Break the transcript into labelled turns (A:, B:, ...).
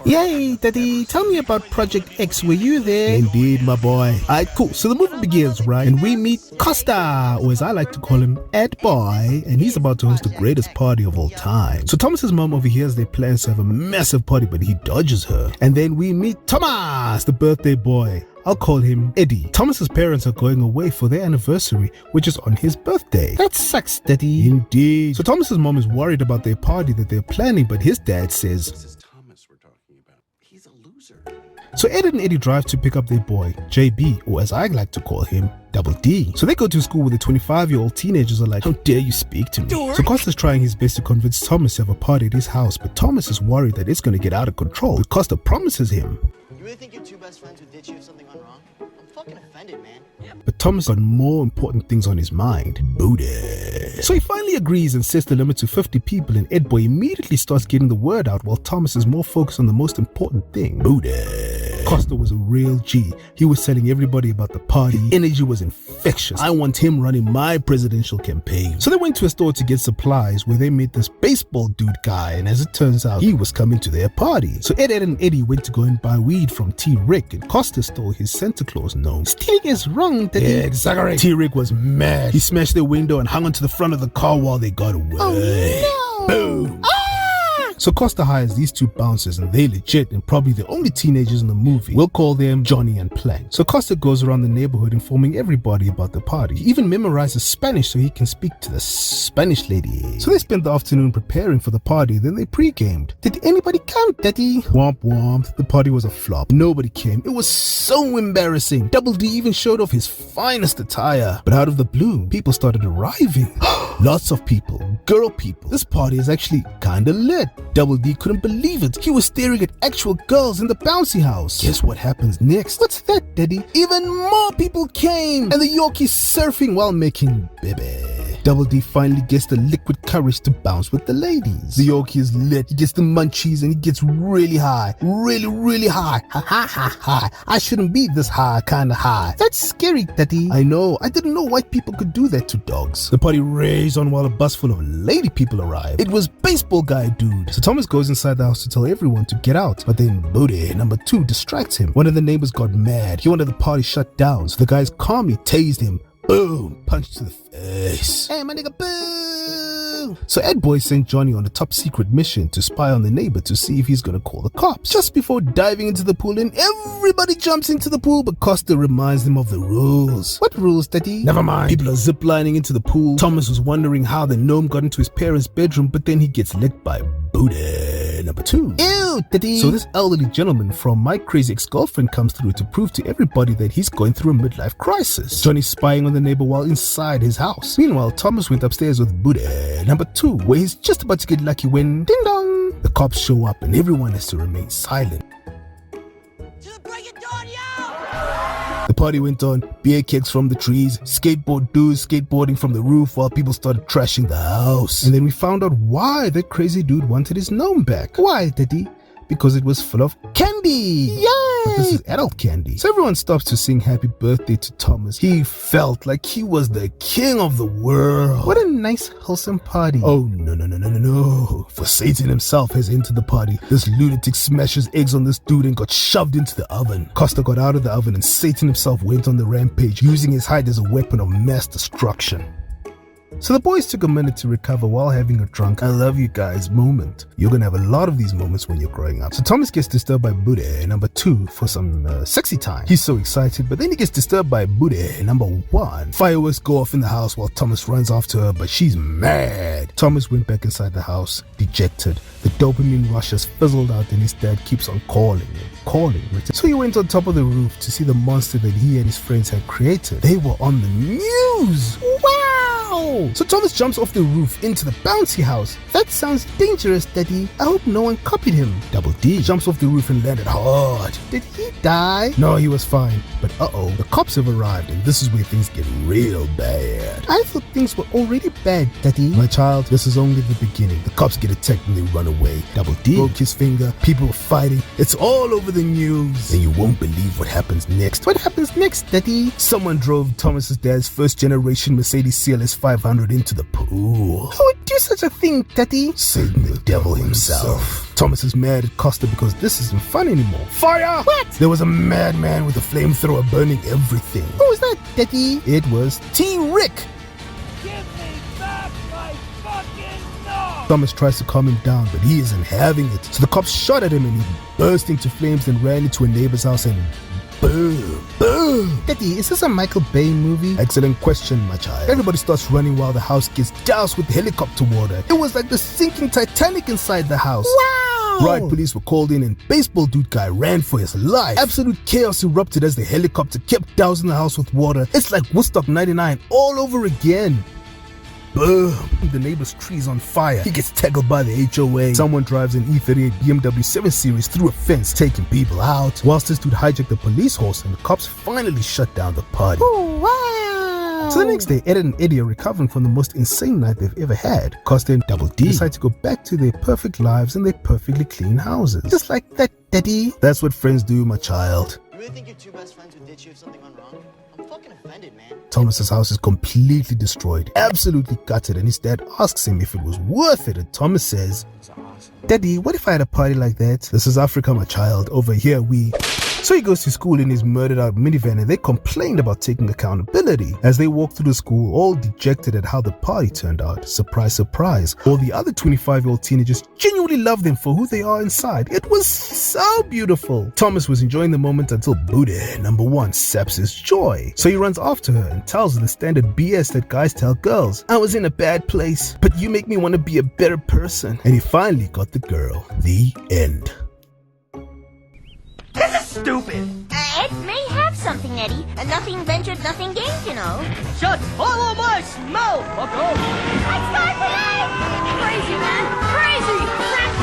A: Yay, Daddy, tell me about Project X, were you there?
B: Indeed, my boy. Alright, cool. So the movie begins, right? And we meet Costa, or as I like to call him, Ed Boy, and he's about to host the greatest party of all time. So Thomas's mom overhears their plans to have a massive party, but he dodges her. And then we meet Thomas, the birthday boy. I'll call him Eddie. Thomas's parents are going away for their anniversary, which is on his birthday.
A: That sucks, Daddy.
B: Indeed. So Thomas's mom is worried about their party that they're planning, but his dad says,
C: This is Thomas we're talking about. He's a loser.
B: so Ed and Eddie drive to pick up their boy, JB, or as I like to call him, Double D. So they go to school where the 25-year-old teenagers are like, how dare you speak to me? So Costa's trying his best to convince Thomas to have a party at his house, but Thomas is worried that it's going to get out of control. Costa promises him.
D: You really think your two best friends would ditch you if something went wrong? I'm fucking offended, man.
B: But Thomas got more important things on his mind. Booty. So he finally agrees and sets the limit to 50 people, and Ed Boy immediately starts getting the word out while Thomas is more focused on the most important thing. Booty. Costa was a real G. He was telling everybody about the party. The energy was infectious. I want him running my presidential campaign. So they went to a store to get supplies where they met this baseball dude guy, and as it turns out, he was coming to their party. So Ed and Eddie went to go and buy weed from T-Rick, and Costa stole his Santa Claus gnome.
A: Stealing is wrong, Daddy.
B: Yeah, exactly. T-Rick was mad. He smashed their window and hung onto the front of the car while they got away.
A: Oh, no.
B: Boom. So Costa hires these two bouncers, and they legit and probably the only teenagers in the movie. We'll call them Johnny and Plank. So Costa goes around the neighborhood informing everybody about the party. He even memorizes Spanish so he can speak to the Spanish lady. So they spent the afternoon preparing for the party, then they pre-gamed.
A: Did anybody come, Daddy?
B: Womp womp. The party was a flop. Nobody came. It was so embarrassing. Double D even showed off his finest attire. But out of the blue, people started arriving. Lots of people. Girl people. This party is actually kinda lit. Double D couldn't believe it. He was staring at actual girls in the bouncy house. Guess what happens next?
A: What's that, Daddy?
B: Even more people came, and the Yorkies surfing while making baby. Double D finally gets the liquid courage to bounce with the ladies. The Yorkie is lit. He gets the munchies and he gets really high. Really high. Ha. I shouldn't be this high, kinda high.
A: That's scary, Daddy.
B: I know. I didn't know white people could do that to dogs. The party rages on while a bus full of lady people arrive. It was baseball guy dude. So Thomas goes inside the house to tell everyone to get out. But then Booty, number 2, distracts him. One of the neighbors got mad. He wanted the party shut down. So the guys calmly tased him. Boom! Punch to the face.
A: Hey, my nigga, boo!
B: So Ed Boy sent Johnny on a top secret mission to spy on the neighbor to see if he's gonna call the cops. Just before diving into the pool, and everybody jumps into the pool, but Costa reminds them of the rules.
A: What rules, Daddy?
B: Never mind. People are ziplining into the pool. Thomas was wondering how the gnome got into his parents' bedroom, but then he gets licked by Booty, number 2.
A: Ew, Daddy.
B: So this elderly gentleman from My Crazy Ex-Girlfriend comes through to prove to everybody that he's going through a midlife crisis. Johnny's spying on the neighbor while inside his house. Meanwhile, Thomas went upstairs with Booty, number 2, where he's just about to get lucky when ding dong, the cops show up and everyone has to remain silent. The party went on, beer kegs from the trees, skateboard dudes skateboarding from the roof while people started trashing the house. And then we found out why that crazy dude wanted his gnome back.
A: Why, Daddy?
B: Because it was full of candy.
A: Yay!
B: But this is adult candy. So everyone stops to sing happy birthday to Thomas. He felt like he was the king of the world.
A: What a nice, wholesome party.
B: Oh, no. For Satan himself has entered the party. This lunatic smashes eggs on this dude and got shoved into the oven. Costa got out of the oven and Satan himself went on the rampage, using his hide as a weapon of mass destruction. So the boys took a minute to recover while having a drunk I love you guys moment. You're gonna have a lot of these moments when you're growing up. So Thomas gets disturbed by Booty, number 2, for some sexy time. He's so excited, but then he gets disturbed by Booty, number 1. Fireworks go off in the house while Thomas runs after her, but she's mad. Thomas went back inside the house, dejected. The dopamine rush has fizzled out and his dad keeps on calling. So he went on top of the roof to see the monster that he and his friends had created. They were on the news. Wow! So Thomas jumps off the roof into the bouncy house.
A: That sounds dangerous, Daddy. I hope no one copied him.
B: Double D jumps off the roof and landed hard.
A: Did he die?
B: No, he was fine. But the cops have arrived and this is where things get real bad.
A: I thought things were already bad, Daddy.
B: My child, this is only the beginning. The cops get attacked and they run away. Double D broke his finger, people were fighting, it's all over the news. And you won't believe what happens next.
A: What happens next, Daddy?
B: Someone drove Thomas's dad's first generation Mercedes CLS 500 into the pool.
A: Who would do such a thing, Daddy?
B: Satan the devil himself. Thomas is mad at Costa because this isn't fun anymore. Fire!
A: What?
B: There was a madman with a flamethrower burning everything.
A: Who was that, Daddy?
B: It was T-Rick.
E: Give me back my fucking nose!
B: Thomas tries to calm him down, but he isn't having it. So the cops shot at him and he burst into flames and ran into a neighbor's house and boom, boom.
A: Daddy, is this a Michael Bay movie?
B: Excellent question, my child. Everybody starts running while the house gets doused with helicopter water. It was like the sinking Titanic inside the house.
A: Wow!
B: Riot police were called in and baseball dude guy ran for his life. Absolute chaos erupted as the helicopter kept dousing the house with water. It's like Woodstock 99 all over again. Boom! The neighbor's tree's on fire. He gets tackled by the HOA. Someone drives an E38 BMW 7 Series through a fence, taking people out. Whilst this dude hijacked the police horse and the cops finally shut down the party.
A: Oh, wow!
B: So the next day, Ed and Eddie are recovering from the most insane night they've ever had. Costa and Double D decide to go back to their perfect lives and their perfectly clean houses.
A: Just like that, Daddy.
B: That's what friends do, my child.
D: You really think your two best friends would ditch you if something went wrong? I'm fucking offended, man.
B: Thomas's house is completely destroyed, absolutely gutted, and his dad asks him if it was worth it, and Thomas says, Daddy, what if I had a party like that? This is Africa, my child. Over here, we... So he goes to school in his murdered out minivan and they complained about taking accountability. As they walk through the school, all dejected at how the party turned out. Surprise, surprise. All the other 25-year-old teenagers genuinely love them for who they are inside. It was so beautiful. Thomas was enjoying the moment until Buddha, number one, saps his joy. So he runs after her and tells her the standard BS that guys tell girls. I was in a bad place, but you make me want to be a better person. And he finally got the girl. The end.
E: Stupid!
F: It may have something, Eddie. Nothing ventured, nothing gained, you know.
E: Just follow my smell, bucko!
F: Let's go today! Crazy, man! Crazy! That's